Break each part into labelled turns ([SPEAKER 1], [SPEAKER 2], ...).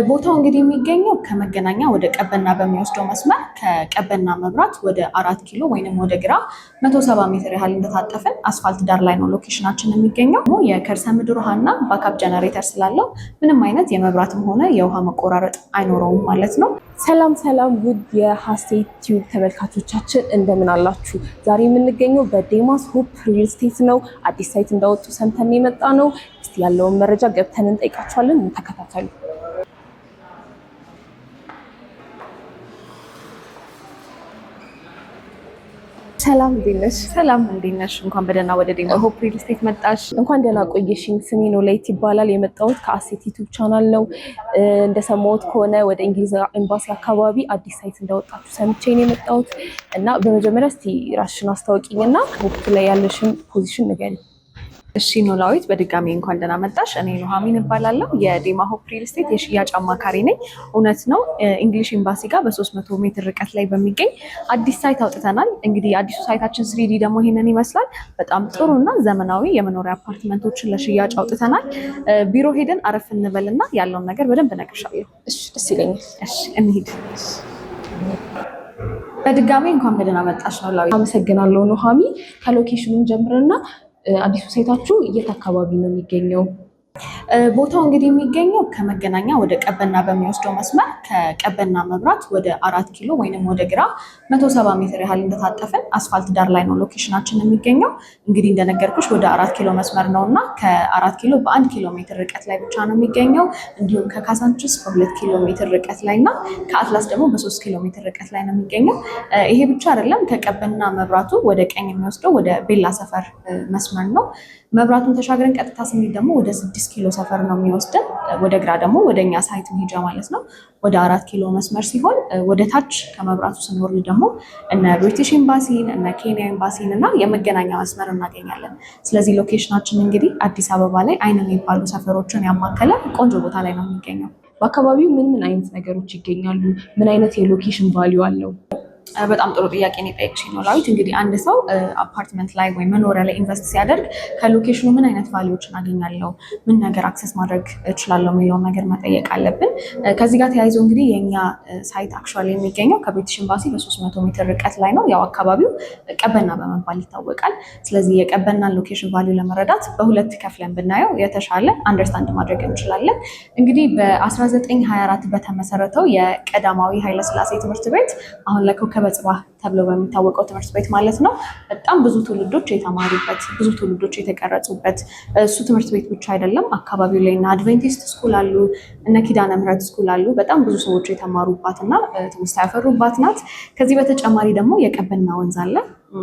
[SPEAKER 1] ቦታው እንግዲህ የሚገኘው ከመገናኛ ወደ ቀበና በሚወስደው መስመር ከቀበና መብራት ወደ 4 ኪሎ ወይንም ወደ ግራ 170 ሜትር ያህል እንደታጠፍን አስፋልት ዳር ላይ ነው ሎኬሽናችን የሚገኘው። የከርሰ ምድር ውሃና ባካፕ ጀነሬተር ስላለው ምንም አይነት የመብራትም ሆነ የውሃ መቆራረጥ አይኖረውም ማለት ነው።
[SPEAKER 2] ሰላም ሰላም ውድ የሀሴት ቲዩብ ተመልካቾቻችን እንደምን አላችሁ? ዛሬ የምንገኘው በዴማስ ሆፕ ሪል ስቴት ነው። አዲስ ሳይት እንዳወጡ ሰምተን የመጣ ነው። እስቲ ያለውን መረጃ ገብተን እንጠይቃቸዋለን። ተከታተሉ። ሰላም እንዴት ነሽ?
[SPEAKER 1] ሰላም እንዴት ነሽ? እንኳን በደህና ወደ ዴማስ ሆፕ ሪል ስቴት መጣሽ።
[SPEAKER 2] እንኳን ደህና ቆየሽኝ። ስሜ ኖላዊት ይባላል። የመጣሁት ከሀሴት ዩቲዩብ ቻናል ነው። እንደሰማሁት ከሆነ ወደ እንግሊዝ ኤምባሲ አካባቢ አዲስ ሳይት እንዳወጣችሁ ሰምቼ ነው የመጣሁት እና በመጀመሪያ እስቲ ራስሽን አስታውቂኝና ሆፕ ላይ ያለሽን ፖዚሽን ንገሪኝ።
[SPEAKER 1] እሺ ኖላዊት፣ በድጋሚ እንኳን ደህና መጣሽ። እኔ ኑሃሚን እባላለሁ። የዴማስ ሆፕ ሪል ስቴት የሽያጭ አማካሪ ነኝ። እውነት ነው፣ እንግሊሽ ኤምባሲ ጋር በ300 ሜትር ርቀት ላይ በሚገኝ አዲስ ሳይት አውጥተናል። እንግዲህ አዲሱ ሳይታችን ስሪዲ ደግሞ ይሄንን ይመስላል። በጣም ጥሩና ዘመናዊ የመኖሪያ አፓርትመንቶችን ለሽያጭ አውጥተናል። ቢሮ ሄደን አረፍ እንበልና ያለውን ነገር በደንብ እነግርሻለሁ።
[SPEAKER 2] እሺ፣ ደስ ይለኛል።
[SPEAKER 1] እሺ፣ እንሂድ። በድጋሚ እንኳን በደህና መጣሽ ኖላዊት።
[SPEAKER 2] አመሰግናለሁ ኑሃሚ። ከሎኬሽኑን ጀምርና አዲሱ ሳይታችሁ የት አካባቢ ነው የሚገኘው?
[SPEAKER 1] ቦታው እንግዲህ የሚገኘው ከመገናኛ ወደ ቀበና በሚወስደው መስመር ከቀበና መብራት ወደ 4 ኪሎ ወይንም ወደ ግራ 170 ሜትር ያህል እንደታጠፍን አስፋልት ዳር ላይ ነው ሎኬሽናችን የሚገኘው። እንግዲህ እንደነገርኩሽ ወደ 4 ኪሎ መስመር ነው እና ከ4 ኪሎ በ1 ኪሎ ሜትር ርቀት ላይ ብቻ ነው የሚገኘው። እንዲሁም ከካሳንችስ በ2 ኪሎ ሜትር ርቀት ላይ እና ከአትላስ ደግሞ በ3 ኪሎ ሜትር ርቀት ላይ ነው የሚገኘው። ይሄ ብቻ አይደለም፣ ከቀበና መብራቱ ወደ ቀኝ የሚወስደው ወደ ቤላ ሰፈር መስመር ነው። መብራቱን ተሻግረን ቀጥታ ስንሄድ ደግሞ ወደ 6 ኪሎ ሰፈር ነው የሚወስደን። ወደ ግራ ደግሞ ወደ እኛ ሳይት መሄጃ ማለት ነው ወደ 4 ኪሎ መስመር ሲሆን፣ ወደ ታች ከመብራቱ ስንወርድ ደግሞ እነ ብሪቲሽ ኤምባሲን እነ ኬንያ ኤምባሲን እና የመገናኛ መስመር እናገኛለን። ስለዚህ ሎኬሽናችን እንግዲህ አዲስ አበባ ላይ አይን የሚባሉ ሰፈሮችን ያማከለ ቆንጆ ቦታ ላይ ነው የሚገኘው።
[SPEAKER 2] በአካባቢው ምን ምን አይነት ነገሮች ይገኛሉ? ምን አይነት የሎኬሽን ቫሊዩ አለው?
[SPEAKER 1] በጣም ጥሩ ጥያቄ ነው የጠየቅሽኝ ኖላዊት። እንግዲህ አንድ ሰው አፓርትመንት ላይ ወይም መኖሪያ ላይ ኢንቨስት ሲያደርግ ከሎኬሽኑ ምን አይነት ቫሊዎችን አገኛለሁ፣ ምን ነገር አክሰስ ማድረግ እችላለሁ የሚለውን ነገር መጠየቅ አለብን። ከዚህ ጋር ተያይዞ እንግዲህ የእኛ ሳይት አክቹዋሊ የሚገኘው ከብሪቲሽ ኤምባሲ በ300 ሜትር ርቀት ላይ ነው። ያው አካባቢው ቀበና በመባል ይታወቃል። ስለዚህ የቀበናን ሎኬሽን ቫሊዩ ለመረዳት በሁለት ከፍለን ብናየው የተሻለ አንደርስታንድ ማድረግ እንችላለን። እንግዲህ በ1924 በተመሰረተው የቀዳማዊ ኃይለስላሴ ትምህርት ቤት አሁን ለኮከበ ጽባህ ተብሎ በሚታወቀው ትምህርት ቤት ማለት ነው በጣም ብዙ ትውልዶች የተማሩበት ብዙ ትውልዶች የተቀረጹበት እሱ ትምህርት ቤት ብቻ አይደለም። አካባቢው ላይ እና አድቬንቲስት ስኩል አሉ፣ እነ ኪዳነ ምህረት ስኩል አሉ። በጣም ብዙ ሰዎች የተማሩባት እና ትውስታ ያፈሩባት ናት። ከዚህ በተጨማሪ ደግሞ የቀበና ወንዝ አለ።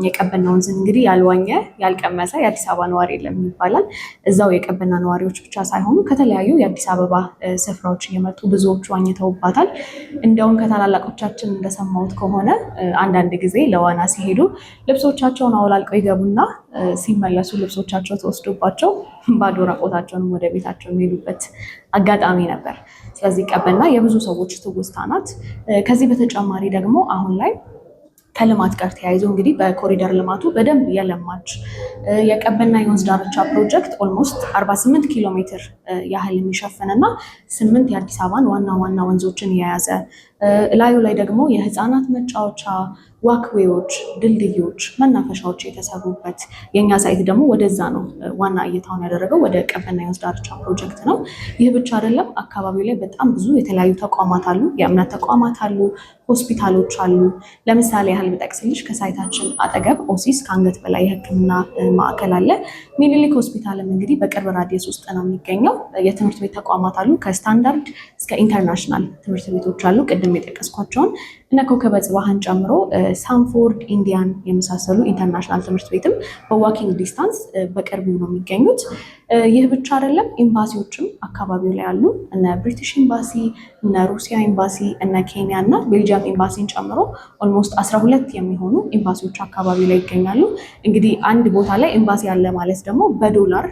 [SPEAKER 1] የቀበና ወንዝን እንግዲህ ያልዋኘ ያልቀመሰ የአዲስ አበባ ነዋሪ የለም ይባላል። እዛው የቀበና ነዋሪዎች ብቻ ሳይሆኑ ከተለያዩ የአዲስ አበባ ስፍራዎች እየመጡ ብዙዎቹ ዋኝተውባታል። እንዲያውም ከታላላቆቻችን እንደሰማሁት ከሆነ አንዳንድ ጊዜ ለዋና ሲሄዱ ልብሶቻቸውን አውላልቀው ይገቡና ሲመለሱ ልብሶቻቸው ተወስዶባቸው ባዶ ራቆታቸውንም ወደ ቤታቸው የሚሄዱበት አጋጣሚ ነበር። ስለዚህ ቀበና የብዙ ሰዎች ትውስታ ናት። ከዚህ በተጨማሪ ደግሞ አሁን ላይ ከልማት ጋር ተያይዞ እንግዲህ በኮሪደር ልማቱ በደንብ የለማች የቀበና የወንዝ ዳርቻ ፕሮጀክት ኦልሞስት 48 ኪሎ ሜትር ያህል የሚሸፍን እና 8 የአዲስ አበባን ዋና ዋና ወንዞችን የያዘ ላዩ ላይ ደግሞ የህፃናት መጫወቻ ዋክዌዎች፣ ድልድዮች፣ መናፈሻዎች የተሰሩበት የእኛ ሳይት ደግሞ ወደዛ ነው ዋና እይታውን ያደረገው ወደ ቀበና የወንዝ ዳርቻ ፕሮጀክት ነው። ይህ ብቻ አይደለም። አካባቢው ላይ በጣም ብዙ የተለያዩ ተቋማት አሉ። የእምነት ተቋማት አሉ፣ ሆስፒታሎች አሉ። ለምሳሌ ያህል ብጠቅስልሽ ከሳይታችን አጠገብ ኦሲስ ከአንገት በላይ የህክምና ማዕከል አለ። ሚኒሊክ ሆስፒታልም እንግዲህ በቅርብ ራዲየስ ውስጥ ነው የሚገኘው። የትምህርት ቤት ተቋማት አሉ። ከስታንዳርድ እስከ ኢንተርናሽናል ትምህርት ቤቶች አሉ። ቅድም የጠቀስኳቸውን እነ ኮከበ ጽባህን ጨምሮ ሳንፎርድ፣ ኢንዲያን የመሳሰሉ ኢንተርናሽናል ትምህርት ቤትም በዋኪንግ ዲስታንስ በቅርቡ ነው የሚገኙት። ይህ ብቻ አይደለም። ኤምባሲዎችም አካባቢው ላይ አሉ። እነ ብሪቲሽ ኤምባሲ፣ እነ ሩሲያ ኤምባሲ፣ እነ ኬንያ እና ቤልጂየም ኤምባሲን ጨምሮ ኦልሞስት 12 የሚሆኑ ኤምባሲዎች አካባቢው ላይ ይገኛሉ። እንግዲህ አንድ ቦታ ላይ ኤምባሲ ያለ ማለት ደግሞ በዶላር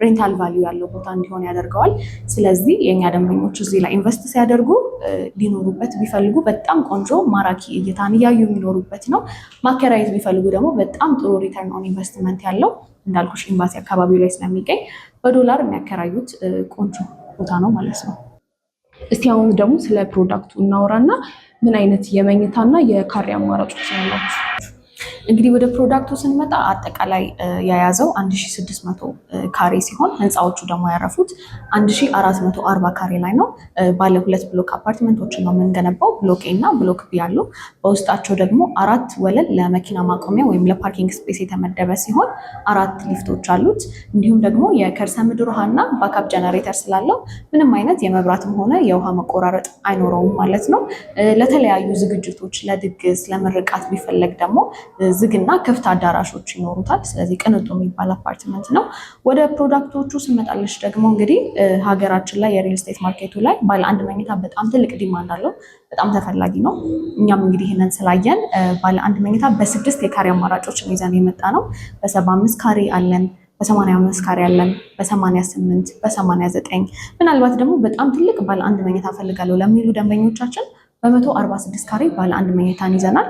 [SPEAKER 1] ሬንታል ቫሊዩ ያለው ቦታ እንዲሆን ያደርገዋል። ስለዚህ የእኛ ደንበኞች እዚህ ላይ ኢንቨስት ሲያደርጉ ሊኖሩበት ቢፈልጉ በጣም ቆንጆ ማራኪ እይታን እያዩ የሚኖሩበት ነው። ማከራየት ቢፈልጉ ደግሞ በጣም ጥሩ ሪተርን ኦን ኢንቨስትመንት ያለው እንዳልኩሽ ኤምባሲ አካባቢው ላይ ስለሚገኝ በዶላር የሚያከራዩት ቆንጆ ቦታ ነው ማለት ነው።
[SPEAKER 2] እስቲ አሁን ደግሞ ስለ ፕሮዳክቱ እናወራና ምን አይነት የመኝታና የካሬ አማራጮች ያላችሁ?
[SPEAKER 1] እንግዲህ ወደ ፕሮዳክቱ ስንመጣ አጠቃላይ የያዘው 1600 ካሬ ሲሆን ህንፃዎቹ ደግሞ ያረፉት 1440 ካሬ ላይ ነው። ባለ 2 ብሎክ አፓርትመንቶችን ነው የምንገነባው። ብሎክ ኤ እና ብሎክ ቢ ያሉ በውስጣቸው ደግሞ 4 ወለል ለመኪና ማቆሚያ ወይም ለፓርኪንግ ስፔስ የተመደበ ሲሆን 4 ሊፍቶች አሉት። እንዲሁም ደግሞ የከርሰ ምድር ውሃና ባካፕ ጀነሬተር ስላለው ምንም አይነት የመብራትም ሆነ የውሃ መቆራረጥ አይኖረውም ማለት ነው። ለተለያዩ ዝግጅቶች፣ ለድግስ፣ ለምርቃት ቢፈለግ ደግሞ ዝግና ክፍት አዳራሾች ይኖሩታል። ስለዚህ ቅንጡ የሚባል አፓርትመንት ነው። ወደ ፕሮዳክቶቹ ስመጣለች ደግሞ እንግዲህ ሀገራችን ላይ የሪል ስቴት ማርኬቱ ላይ ባለ አንድ መኝታ በጣም ትልቅ ዲማንድ አለው፣ በጣም ተፈላጊ ነው። እኛም እንግዲህ ይህንን ስላየን ባለ አንድ መኝታ በ6 የካሬ አማራጮችን ይዘን የመጣ ነው። በ75 ካሬ አለን፣ በ85 ካሬ አለን፣ በ88 በ89 ምናልባት ደግሞ በጣም ትልቅ ባለ አንድ መኝታ ፈልጋለሁ ለሚሉ ደንበኞቻችን በ146 ካሬ ባለ አንድ መኝታን ይዘናል።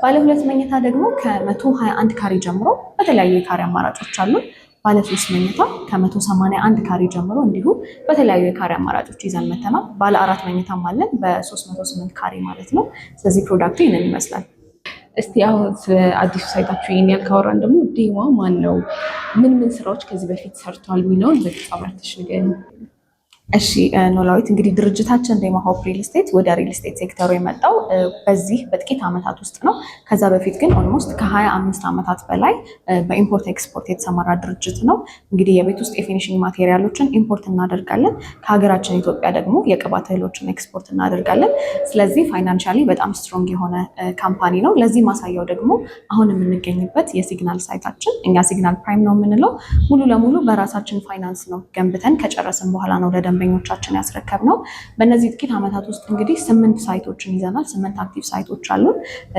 [SPEAKER 1] ባለ 2 መኝታ ደግሞ ከ121 ካሬ ጀምሮ በተለያዩ የካሬ አማራጮች አሉን። ባለ 3 መኝታ ከ181 ካሬ ጀምሮ እንዲሁ በተለያዩ የካሬ አማራጮች ይዘን መተናል። ባለ 4 መኝታም አለን በ308 ካሬ ማለት ነው። ስለዚህ ፕሮዳክቱ ይህንን ይመስላል።
[SPEAKER 2] እስቲ አሁን ስለ አዲሱ ሳይታችሁ ይህን ያህል ካወራን ደግሞ ዴማ ማን ነው? ምን ስራዎች ከዚህ በፊት ሰርቷል የሚለውን በግልጽ አብራርተሽ ንገሪኝ።
[SPEAKER 1] እሺ ኖላዊት፣ እንግዲህ ድርጅታችን ዴማ ሆፕ ሪል ስቴት ወደ ሪል ስቴት ሴክተሩ የመጣው በዚህ በጥቂት ዓመታት ውስጥ ነው። ከዛ በፊት ግን ኦልሞስት ከ25 ዓመታት በላይ በኢምፖርት ኤክስፖርት የተሰማራ ድርጅት ነው። እንግዲህ የቤት ውስጥ የፊኒሽንግ ማቴሪያሎችን ኢምፖርት እናደርጋለን። ከሀገራችን ኢትዮጵያ ደግሞ የቅባት እህሎችን ኤክስፖርት እናደርጋለን። ስለዚህ ፋይናንሻሊ በጣም ስትሮንግ የሆነ ካምፓኒ ነው። ለዚህ ማሳያው ደግሞ አሁን የምንገኝበት የሲግናል ሳይታችን፣ እኛ ሲግናል ፕራይም ነው የምንለው፣ ሙሉ ለሙሉ በራሳችን ፋይናንስ ነው ገንብተን ከጨረስን በኋላ ነው ደንበኞቻችን ያስረከብ ነው። በእነዚህ ጥቂት ዓመታት ውስጥ እንግዲህ 8 ሳይቶችን ይዘናል። 8 አክቲቭ ሳይቶች አሉን።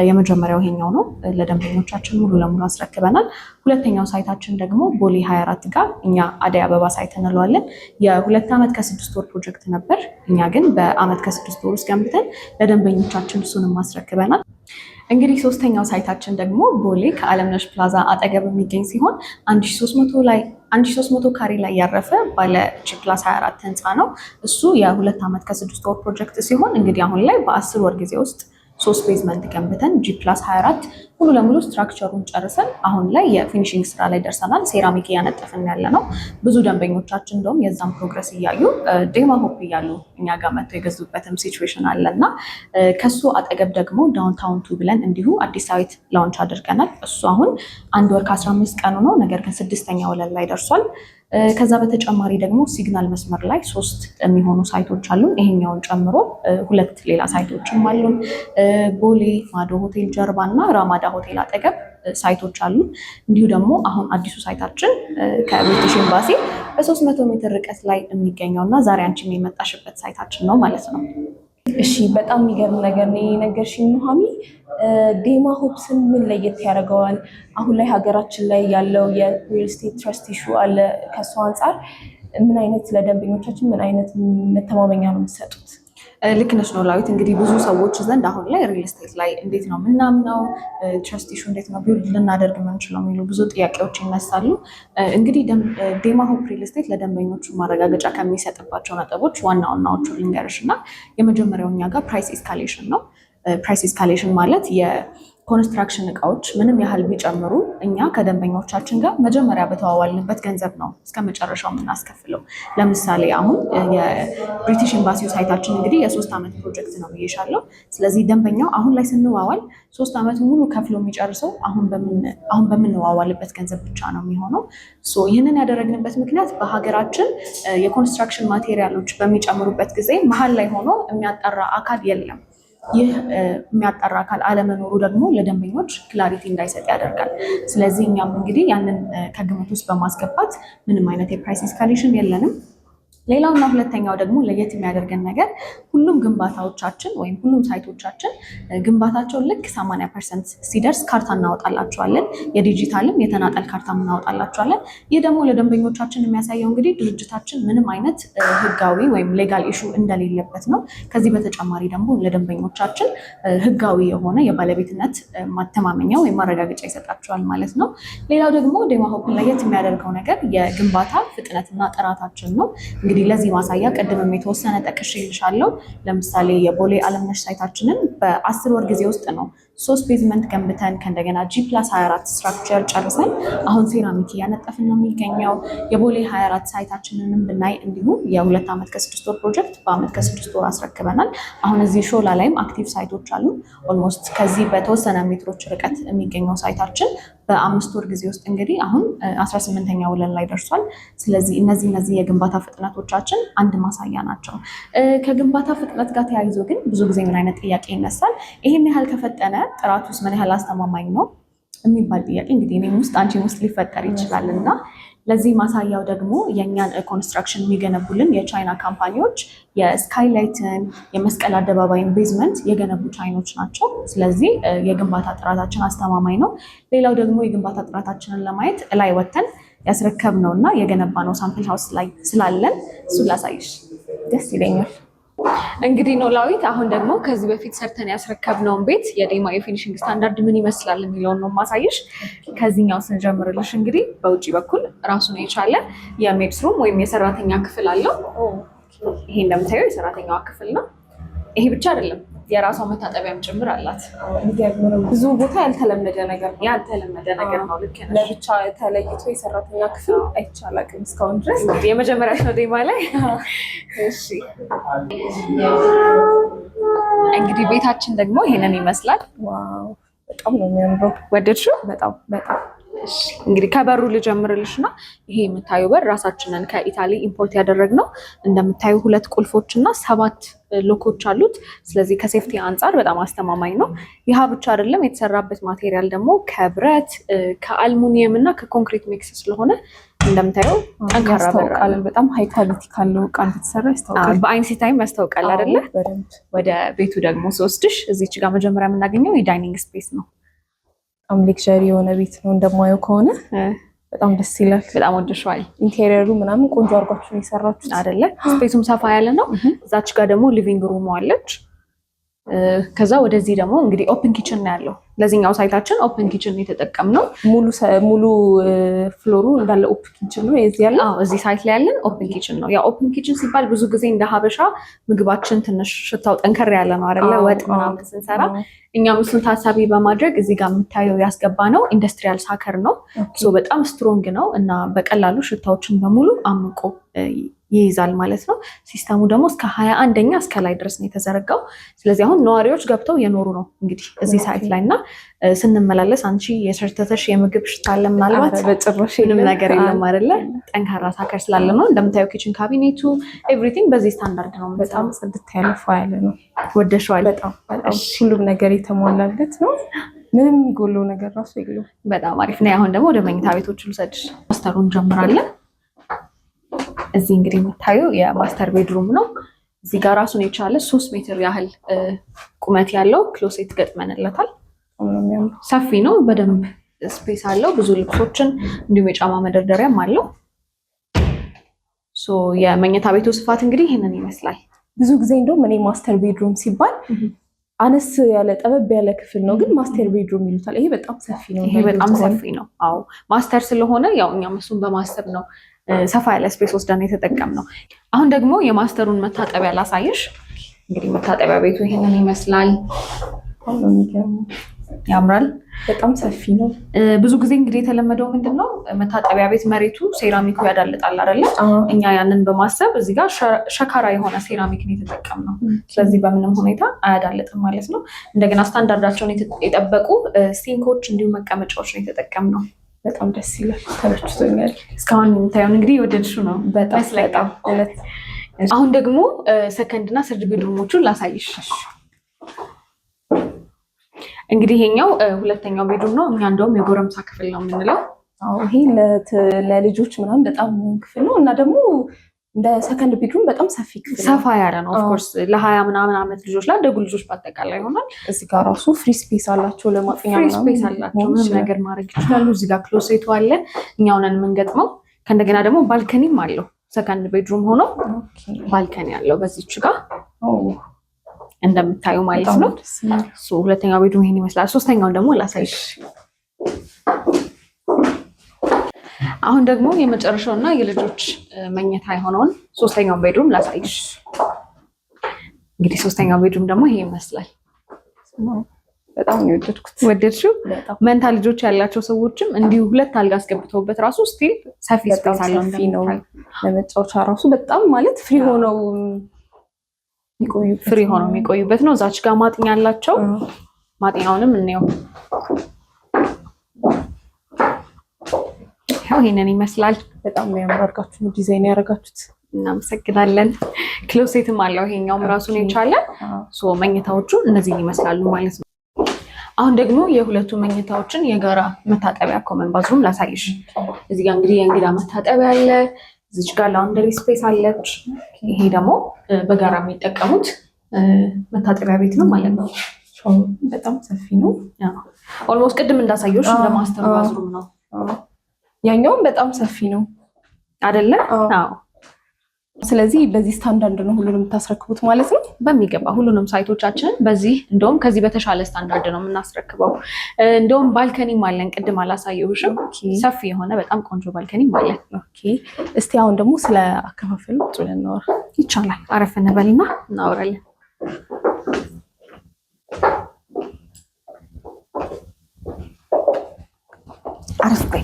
[SPEAKER 1] የመጀመሪያው ይሄኛው ነው። ለደንበኞቻችን ሙሉ ለሙሉ አስረክበናል። ሁለተኛው ሳይታችን ደግሞ ቦሌ 24 ጋር እኛ አደይ አበባ ሳይት እንለዋለን። የ2 ዓመት ከ6 ወር ፕሮጀክት ነበር። እኛ ግን በአመት ከ6 ወር ውስጥ ገንብተን ለደንበኞቻችን እሱንም አስረክበናል። እንግዲህ ሶስተኛው ሳይታችን ደግሞ ቦሌ ከአለምነሽ ፕላዛ አጠገብ የሚገኝ ሲሆን 1300 ካሬ ላይ ያረፈ ባለ ጂ+24 ህንፃ ነው። እሱ የ2 ዓመት ከ6 ወር ፕሮጀክት ሲሆን እንግዲህ አሁን ላይ በ10 ወር ጊዜ ውስጥ 3 ቤዝመንት ገንብተን ጂ+24 ሙሉ ለሙሉ ስትራክቸሩን ጨርሰን አሁን ላይ የፊኒሽንግ ስራ ላይ ደርሰናል። ሴራሚክ እያነጠፍን ያለ ነው። ብዙ ደንበኞቻችን እንደውም የዛም ፕሮግረስ እያዩ ዴማ ሆፕ እያሉ እኛ ጋር መጥተው የገዙበትም ሲቹዌሽን አለና ከሱ አጠገብ ደግሞ ዳውንታውን 2 ብለን እንዲሁ አዲስ ሳይት ላውንች አድርገናል። እሱ አሁን 1 ወር ከ15 ቀኑ ነው። ነገር ግን 6ኛ ወለል ላይ ደርሷል። ከዛ በተጨማሪ ደግሞ ሲግናል መስመር ላይ 3 የሚሆኑ ሳይቶች አሉን። ይሄኛውን ጨምሮ 2 ሌላ ሳይቶችም አሉን። ቦሌ ማዶ ሆቴል ጀርባ እና ራማዳ ሆቴል አጠገብ ሳይቶች አሉን። እንዲሁ ደግሞ አሁን አዲሱ ሳይታችን ከብሪቲሽ ኤምባሲ በ300 ሜትር ርቀት ላይ የሚገኘው እና ዛሬ አንቺ የመጣሽበት ሳይታችን ነው ማለት ነው።
[SPEAKER 2] እሺ፣ በጣም የሚገርም ነገር ነው የነገርሽኝ ኑሃሚ። ዴማ ሆፕስን ምን ለየት ያደርገዋል? አሁን ላይ ሀገራችን ላይ ያለው የሪል ስቴት ትረስት ኢሹ አለ። ከሱ አንጻር ምን አይነት ለደንበኞቻችን ምን አይነት መተማመኛ ነው የምትሰጡት?
[SPEAKER 1] ልክ ነሽ ኖላዊት። እንግዲህ ብዙ ሰዎች ዘንድ አሁን ላይ ሪል ስቴት ላይ እንዴት ነው ምናምነው፣ ትረስት ኢሹ እንዴት ነው ቢልድ ልናደርግ የምንችለው የሚሉ ብዙ ጥያቄዎች ይነሳሉ። እንግዲህ ዴማ ሆፕ ሪል ስቴት ለደንበኞቹ ማረጋገጫ ከሚሰጥባቸው ነጥቦች ዋና ዋናዎቹ ልንገርሽ እና የመጀመሪያው እኛ ጋር ፕራይስ ኤስካሌሽን ነው። ፕራይስ ኤስካሌሽን ማለት የኮንስትራክሽን እቃዎች ምንም ያህል ቢጨምሩ እኛ ከደንበኞቻችን ጋር መጀመሪያ በተዋዋልንበት ገንዘብ ነው እስከ መጨረሻው የምናስከፍለው። ለምሳሌ አሁን የብሪቲሽ ኤምባሲው ሳይታችን እንግዲህ የ3 ዓመት ፕሮጀክት ነው ብዬሻለሁ። ስለዚህ ደንበኛው አሁን ላይ ስንዋዋል 3 ዓመት ሙሉ ከፍሎ የሚጨርሰው አሁን በምንዋዋልበት ገንዘብ ብቻ ነው የሚሆነው። ይህንን ያደረግንበት ምክንያት በሀገራችን የኮንስትራክሽን ማቴሪያሎች በሚጨምሩበት ጊዜ መሀል ላይ ሆኖ የሚያጣራ አካል የለም። ይህ የሚያጣራ አካል አለመኖሩ ደግሞ ለደንበኞች ክላሪቲ እንዳይሰጥ ያደርጋል። ስለዚህ እኛም እንግዲህ ያንን ከግምት ውስጥ በማስገባት ምንም አይነት የፕራይስ ኤስካሌሽን የለንም። ሌላውና ሁለተኛው ደግሞ ለየት የሚያደርገን ነገር ሁሉም ግንባታዎቻችን ወይም ሁሉም ሳይቶቻችን ግንባታቸው ልክ 80% ሲደርስ ካርታ እናወጣላቸዋለን። የዲጂታልም የተናጠል ካርታ እናወጣላቸዋለን። ይህ ደግሞ ለደንበኞቻችን የሚያሳየው እንግዲህ ድርጅታችን ምንም አይነት ህጋዊ ወይም ሌጋል ኢሹ እንደሌለበት ነው። ከዚህ በተጨማሪ ደግሞ ለደንበኞቻችን ህጋዊ የሆነ የባለቤትነት ማተማመኛ ወይም ማረጋገጫ ይሰጣቸዋል ማለት ነው። ሌላው ደግሞ ዴማ ሆፕን ለየት የሚያደርገው ነገር የግንባታ ፍጥነትና ጥራታችን ነው። እንግዲህ ለዚህ ማሳያ ቅድምም የተወሰነ ጠቅሼልሻለሁ። ለምሳሌ የቦሌ አለምነሽ ሳይታችንን በ10 ወር ጊዜ ውስጥ ነው 3 ቤዝመንት ገንብተን ከእንደገና G+24 ስትራክቸር ጨርሰን አሁን ሴራሚክ እያነጠፍን ነው የሚገኘው። የቦሌ 24 ሳይታችንንም ብናይ እንዲሁም የ2 ዓመት ከ6 ወር ፕሮጀክት በአመት ከ6 ወር አስረክበናል። አሁን እዚህ ሾላ ላይም አክቲቭ ሳይቶች አሉ። ኦልሞስት ከዚህ በተወሰነ ሜትሮች ርቀት የሚገኘው ሳይታችን በ5 ወር ጊዜ ውስጥ እንግዲህ አሁን 18ኛ ወለል ላይ ደርሷል። ስለዚህ እነዚህ የግንባታ ፍጥነቶቻችን አንድ ማሳያ ናቸው። ከግንባታ ፍጥነት ጋር ተያይዞ ግን ብዙ ጊዜ ምን አይነት ጥያቄ ይነሳል? ይሄን ያህል ከፈጠነ ጥራት ውስጥ ምን ያህል አስተማማኝ ነው የሚባል ጥያቄ እንግዲህ እኔም ውስጥ አንቺም ውስጥ ሊፈጠር ይችላል እና ለዚህ ማሳያው ደግሞ የእኛን ኮንስትራክሽን የሚገነቡልን የቻይና ካምፓኒዎች የስካይላይትን የመስቀል አደባባይን ቤዝመንት የገነቡ ቻይኖች ናቸው። ስለዚህ የግንባታ ጥራታችን አስተማማኝ ነው። ሌላው ደግሞ የግንባታ ጥራታችንን ለማየት እላይ ወተን ያስረከብነው እና የገነባነው ሳምፕል ሃውስ ላይ ስላለን እሱን ላሳይሽ ደስ ይለኛል። እንግዲህ ኖላዊት አሁን ደግሞ ከዚህ በፊት ሰርተን ያስረከብነውን ቤት የዴማ የፊኒሽንግ ስታንዳርድ ምን ይመስላል የሚለውን ነው ማሳየሽ። ከዚህኛው ስንጀምርልሽ እንግዲህ በውጭ በኩል ራሱን የቻለ የሜድስ ሩም ወይም የሰራተኛ ክፍል አለው። ይሄ እንደምታየው የሰራተኛዋ ክፍል ነው። ይሄ ብቻ አይደለም፣ የራሷ መታጠቢያም ጭምር አላት።
[SPEAKER 2] ብዙ ቦታ ያልተለመደ ነገር
[SPEAKER 1] ነው። ልክ ነሽ።
[SPEAKER 2] ለብቻ ተለይቶ የሰራተኛ ክፍል አይቻላቅም እስካሁን ድረስ።
[SPEAKER 1] የመጀመሪያሽ ነው ዴማ ላይ። እሺ እንግዲህ ቤታችን ደግሞ ይሄንን ይመስላል።
[SPEAKER 2] ዋው በጣም ነው የሚያምረው።
[SPEAKER 1] ወደድሽው?
[SPEAKER 2] በጣም
[SPEAKER 1] እንግዲህ ከበሩ ልጀምርልሽ እና ይሄ የምታዩ በር ራሳችንን ከኢታሊ ኢምፖርት ያደረግነው። እንደምታዩ 2 ቁልፎች እና 7 ሎኮች አሉት። ስለዚህ ከሴፍቲ አንጻር በጣም አስተማማኝ ነው። ይህ ብቻ አይደለም፣ የተሰራበት ማቴሪያል ደግሞ ከብረት ከአልሙኒየም እና ከኮንክሪት ሚክስ ስለሆነ እንደምታየው ጠንካራ በር አለ።
[SPEAKER 2] በጣም ሃይ ኳሊቲ ካለው ዕቃ እንደተሰራ ያስታውቃል።
[SPEAKER 1] በአይን ሲታይም ያስታውቃል አይደለ? ወደ ቤቱ ደግሞ ስወስድሽ እዚች ጋር መጀመሪያ የምናገኘው የዳይኒንግ ስፔስ ነው።
[SPEAKER 2] በጣም ሌክዠሪ የሆነ ቤት ነው እንደማየው ከሆነ በጣም ደስ ይላል።
[SPEAKER 1] በጣም ወደሽዋል።
[SPEAKER 2] ኢንቴሪየሩ ምናምን ቆንጆ አድርጓችሁ የሰራችሁት
[SPEAKER 1] አይደለ? ስፔሱም ሰፋ ያለ ነው። እዛች ጋር ደግሞ ሊቪንግ ሩሙ አለች። ከዛ ወደዚህ ደግሞ እንግዲህ ኦፕን ኪችን ነው ያለው። ለዚህኛው ሳይታችን ኦፕን ኪችን የተጠቀምነው
[SPEAKER 2] ሙሉ ፍሎሩ እንዳለ ኦፕን ኪችን ነው የዚህ ያለው።
[SPEAKER 1] እዚህ ሳይት ላይ ያለን ኦፕን ኪችን ነው። ያ ኦፕን ኪችን ሲባል ብዙ ጊዜ እንደ ሀበሻ ምግባችን ትንሽ ሽታው ጠንከር ያለ ነው አይደለ? ወጥ ምናምን ስንሰራ እኛም እሱን ታሳቢ በማድረግ እዚህ ጋር የምታየው ያስገባ ነው ኢንዱስትሪያል ሳከር ነው። በጣም ስትሮንግ ነው እና በቀላሉ ሽታዎችን በሙሉ አምቆ ይይዛል ማለት ነው። ሲስተሙ ደግሞ እስከ 21ኛ እስከ ላይ ድረስ ነው የተዘረጋው። ስለዚህ አሁን ነዋሪዎች ገብተው የኖሩ ነው እንግዲህ እዚህ ሳይት ላይ እና ስንመላለስ አንቺ የሸተተሽ የምግብ ሽታ አለ? ምናልባት
[SPEAKER 2] በጭራሽ
[SPEAKER 1] ምንም ነገር የለም አይደለ? ጠንካራ ሳከር ስላለ ነው። እንደምታየው ኪችን ካቢኔቱ ኤቭሪቲንግ በዚህ ስታንዳርድ ነው።
[SPEAKER 2] በጣም ጽድት ያለ ያለ ነው።
[SPEAKER 1] ወደሽዋል?
[SPEAKER 2] በጣም ሁሉም ነገር የተሟላለት ነው። ምንም የሚጎለው ነገር ራሱ የለውም።
[SPEAKER 1] በጣም አሪፍ ነው። አሁን ደግሞ ወደ መኝታ ቤቶች ልውሰድሽ። ማስተሩን እንጀምራለን። እዚህ እንግዲህ የምታዩ የማስተር ቤድሩም ነው። እዚህ ጋር ራሱን የቻለ 3 ሜትር ያህል ቁመት ያለው ክሎሴት ገጥመንለታል። ሰፊ ነው፣ በደንብ ስፔስ አለው። ብዙ ልብሶችን እንዲሁም የጫማ መደርደሪያም አለው። የመኝታ ቤቱ ስፋት እንግዲህ ይህንን ይመስላል።
[SPEAKER 2] ብዙ ጊዜ እንደውም እኔ ማስተር ቤድሩም ሲባል አነስ ያለ ጠበብ ያለ ክፍል ነው፣ ግን ማስተር ቤድሩም ይሉታል። ይሄ በጣም ሰፊ ነው።
[SPEAKER 1] ይሄ በጣም ሰፊ ነው። አዎ ማስተር ስለሆነ ያው እኛም እሱን በማሰብ ነው ሰፋ ያለ ስፔስ ወስደን የተጠቀምነው። አሁን ደግሞ የማስተሩን መታጠቢያ ላሳይሽ። እንግዲህ መታጠቢያ ቤቱ ይሄንን ይመስላል። ያምራል።
[SPEAKER 2] በጣም ሰፊ ነው።
[SPEAKER 1] ብዙ ጊዜ እንግዲህ የተለመደው ምንድነው መታጠቢያ ቤት መሬቱ ሴራሚኩ ያዳልጣል አይደለ? እኛ ያንን በማሰብ እዚህ ጋር ሸካራ የሆነ ሴራሚክ ነው የተጠቀምነው። ስለዚህ በምንም ሁኔታ አያዳልጥም ማለት ነው። እንደገና ስታንዳርዳቸውን የጠበቁ ሲንኮች እንዲሁም መቀመጫዎች ነው የተጠቀምነው።
[SPEAKER 2] በጣም ደስ ይላል። ተመችቶኛል።
[SPEAKER 1] እስካሁን የምታየውን እንግዲህ የወደድሽው ነው። በጣም እውነት። አሁን ደግሞ ሰከንድ እና ሰርድ ቤድሩሞቹን ላሳይሽ። እንግዲህ ይሄኛው ሁለተኛው ቤድሩም ነው። እኛ እንደውም የጎረምሳ ክፍል ነው የምንለው።
[SPEAKER 2] ይሄ ለልጆች ምናምን በጣም ክፍል ነው እና ደግሞ እንደ ሰከንድ ቤድሩም በጣም ሰፊ ክፍል
[SPEAKER 1] ሰፋ ያለ ነው። ኦፍኮርስ ለ20 ምናምን ዓመት ልጆች ላደጉ ልጆች በአጠቃላይ ይሆናል።
[SPEAKER 2] እዚህ ጋር ራሱ ፍሪ ስፔስ አላቸው፣ ለማጥኛ
[SPEAKER 1] ፍሪ ስፔስ አላቸው። ምንም ነገር ማድረግ ይችላሉ። እዚህ ጋር ክሎሴቱ አለ፣ እኛው ነን የምንገጥመው። ከእንደገና ደግሞ ባልከኒም አለው። ሰከንድ ቤድሩም ሆኖ ባልከኒ አለው በዚች ጋር እንደምታዩ ማለት ነው። ሁለተኛው ቤድሩም ይሄን ይመስላል። ሶስተኛውን ደግሞ ላሳይሽ። አሁን ደግሞ የመጨረሻውና የልጆች መኝታ የሆነውን ሶስተኛውን ቤድሩም ላሳይሽ። እንግዲህ ሶስተኛው ቤድሩም ደግሞ ይሄ ይመስላል።
[SPEAKER 2] በጣም ነው የወደድኩት።
[SPEAKER 1] ወደድሽው? መንታ ልጆች ያላቸው ሰዎችም እንዲሁ ሁለት አልጋ አስገብተውበት ራሱ ስቲል ሰፊ ስፔስ አለው ነው።
[SPEAKER 2] ለመጫወቻ ራሱ በጣም ማለት ፍሪ ሆነው
[SPEAKER 1] የሚቆዩበት ነው። እዛች ጋር ማጥኛ ያላቸው ማጥኛውንም እንየው። ይሄንን ይመስላል።
[SPEAKER 2] በጣም ነው ያምራርጋችሁ ዲዛይን ያደረጋችሁት።
[SPEAKER 1] እናመሰግናለን። ክሎሴትም አለው ይሄኛውም ራሱን የቻለ መኝታዎቹ እነዚህ ይመስላሉ ማለት ነው። አሁን ደግሞ የሁለቱ መኝታዎችን የጋራ መታጠቢያ ኮመን ባዝሩም ላሳይሽ። እዚህ ጋር እንግዲህ የእንግዳ መታጠቢያ አለ። እዚች ጋር ላውንደሪ ስፔስ አለች። ይሄ ደግሞ በጋራ የሚጠቀሙት መታጠቢያ ቤት ነው ማለት ነው።
[SPEAKER 2] በጣም ሰፊ ነው።
[SPEAKER 1] ኦልሞስት ቅድም እንዳሳየሽ እንደማስተር ባዝሩም ነው።
[SPEAKER 2] ያኛውም በጣም ሰፊ ነው
[SPEAKER 1] አይደለ? አዎ።
[SPEAKER 2] ስለዚህ በዚህ ስታንዳርድ ነው ሁሉንም የምታስረክቡት ማለት ነው?
[SPEAKER 1] በሚገባ ሁሉንም ሳይቶቻችንን በዚህ እንደውም ከዚህ በተሻለ ስታንዳርድ ነው የምናስረክበው። እንደውም ባልከኒም አለን፣ ቅድም አላሳየሁሽም። ሰፊ የሆነ በጣም ቆንጆ ባልከኒም አለን።
[SPEAKER 2] እስቲ አሁን ደግሞ ስለ አከፋፈሉ ቁጭ ብለን እናወራ
[SPEAKER 1] ይቻላል? አረፍ እንበልና እናወራለን። አረፍ በይ።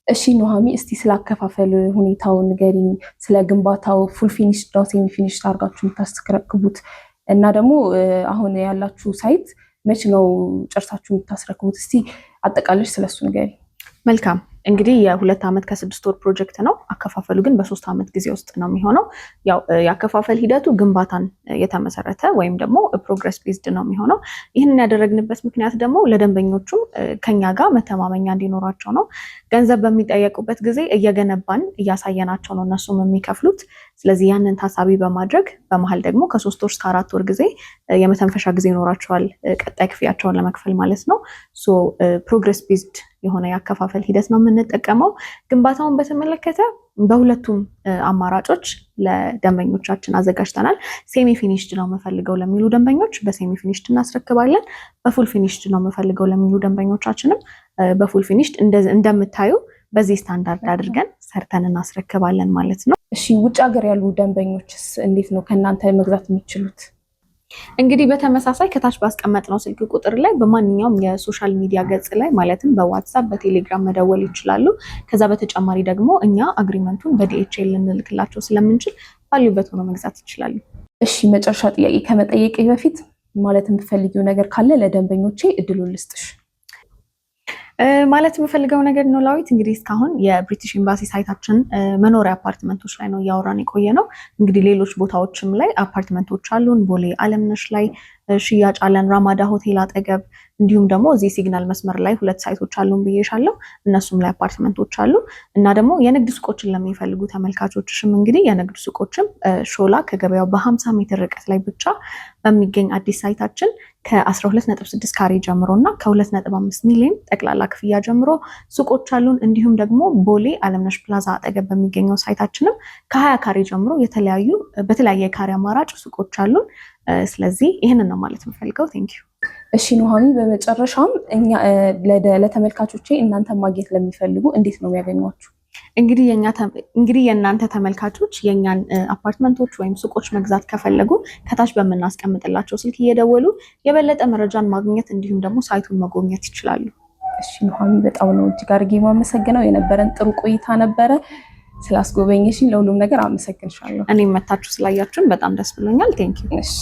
[SPEAKER 2] እሺ ኑሃሚ፣ እስቲ ስላከፋፈል ሁኔታው ንገሪኝ። ስለ ግንባታው ፉል ፊኒሽ ነው ሴሚ ፊኒሽ አድርጋችሁ የምታስረክቡት? እና ደግሞ አሁን ያላችሁ ሳይት መች ነው ጨርሳችሁ የምታስረክቡት? እስቲ አጠቃለሽ ስለሱ ንገሪኝ።
[SPEAKER 1] መልካም እንግዲህ የ2 ዓመት ከ6 ወር ፕሮጀክት ነው። አከፋፈሉ ግን በ3 ዓመት ጊዜ ውስጥ ነው የሚሆነው። ያው የአከፋፈል ሂደቱ ግንባታን የተመሰረተ ወይም ደግሞ ፕሮግረስ ቤዝድ ነው የሚሆነው። ይህንን ያደረግንበት ምክንያት ደግሞ ለደንበኞቹም ከኛ ጋር መተማመኛ እንዲኖራቸው ነው። ገንዘብ በሚጠየቁበት ጊዜ እየገነባን እያሳየናቸው ነው እነሱም የሚከፍሉት። ስለዚህ ያንን ታሳቢ በማድረግ በመሀል ደግሞ ከ3 ወር እስከ 4 ወር ጊዜ የመተንፈሻ ጊዜ ይኖራቸዋል ቀጣይ ክፍያቸውን ለመክፈል ማለት ነው። ፕሮግረስ ቤዝድ የሆነ የአከፋፈል ሂደት ነው የምንጠቀመው። ግንባታውን በተመለከተ በሁለቱም አማራጮች ለደንበኞቻችን አዘጋጅተናል። ሴሚ ፊኒሽድ ነው የምፈልገው ለሚሉ ደንበኞች በሴሚ ፊኒሽድ እናስረክባለን። በፉል ፊኒሽድ ነው የምፈልገው ለሚሉ ደንበኞቻችንም በፉል ፊኒሽድ እንደምታዩ በዚህ ስታንዳርድ አድርገን ሰርተን እናስረክባለን ማለት ነው።
[SPEAKER 2] እሺ፣ ውጭ ሀገር ያሉ ደንበኞችስ እንዴት ነው ከእናንተ መግዛት የሚችሉት?
[SPEAKER 1] እንግዲህ በተመሳሳይ ከታች ባስቀመጥነው ስልክ ቁጥር ላይ በማንኛውም የሶሻል ሚዲያ ገጽ ላይ ማለትም በዋትሳፕ በቴሌግራም መደወል ይችላሉ። ከዛ በተጨማሪ ደግሞ እኛ አግሪመንቱን በዲኤችኤል ልንልክላቸው ስለምንችል ባሉበት ሆኖ መግዛት ይችላሉ።
[SPEAKER 2] እሺ፣ መጨረሻ ጥያቄ ከመጠየቅ በፊት ማለት የምትፈልጊው ነገር ካለ ለደንበኞቼ እድሉን ልስጥሽ።
[SPEAKER 1] ማለት የምፈልገው ነገር ነው ላዊት፣ እንግዲህ እስካሁን የብሪቲሽ ኤምባሲ ሳይታችን መኖሪያ አፓርትመንቶች ላይ ነው እያወራን የቆየ ነው። እንግዲህ ሌሎች ቦታዎችም ላይ አፓርትመንቶች አሉን። ቦሌ አለምነሽ ላይ ሽያጭ አለን፣ ራማዳ ሆቴል አጠገብ፣ እንዲሁም ደግሞ እዚህ ሲግናል መስመር ላይ 2 ሳይቶች አሉን ብዬሻለሁ። እነሱም ላይ አፓርትመንቶች አሉ እና ደግሞ የንግድ ሱቆችን ለሚፈልጉ ተመልካቾችም እንግዲህ የንግድ ሱቆችም ሾላ ከገበያው በ50 ሜትር ርቀት ላይ ብቻ በሚገኝ አዲስ ሳይታችን ከ12.6 ካሬ ጀምሮ እና ከ2.5 ሚሊዮን ጠቅላላ ክፍያ ጀምሮ ሱቆች አሉን። እንዲሁም ደግሞ ቦሌ አለምነሽ ፕላዛ አጠገብ በሚገኘው ሳይታችንም ከ20 ካሬ ጀምሮ በተለያየ ካሬ አማራጭ ሱቆች አሉን። ስለዚህ ይህንን ነው ማለት የምፈልገው። ቴንኪዩ።
[SPEAKER 2] እሺ ኑሃሚ፣ በመጨረሻም ለተመልካቾቼ እናንተ ማግኘት ለሚፈልጉ እንዴት ነው የሚያገኟችሁ?
[SPEAKER 1] እንግዲህ የእናንተ ተመልካቾች የእኛን አፓርትመንቶች ወይም ሱቆች መግዛት ከፈለጉ ከታች በምናስቀምጥላቸው ስልክ እየደወሉ የበለጠ መረጃን ማግኘት እንዲሁም ደግሞ ሳይቱን መጎብኘት ይችላሉ።
[SPEAKER 2] እሺ ኑሃሚ፣ በጣም ነው እጅግ አድርጌ የማመሰግነው። የነበረን ጥሩ ቆይታ ነበረ። ስላስጎበኘሽኝ ለሁሉም ነገር አመሰግንሻለሁ።
[SPEAKER 1] እኔም መታችሁ ስላያችሁን በጣም ደስ ብሎኛል። ቴንኪዩ።
[SPEAKER 2] እሺ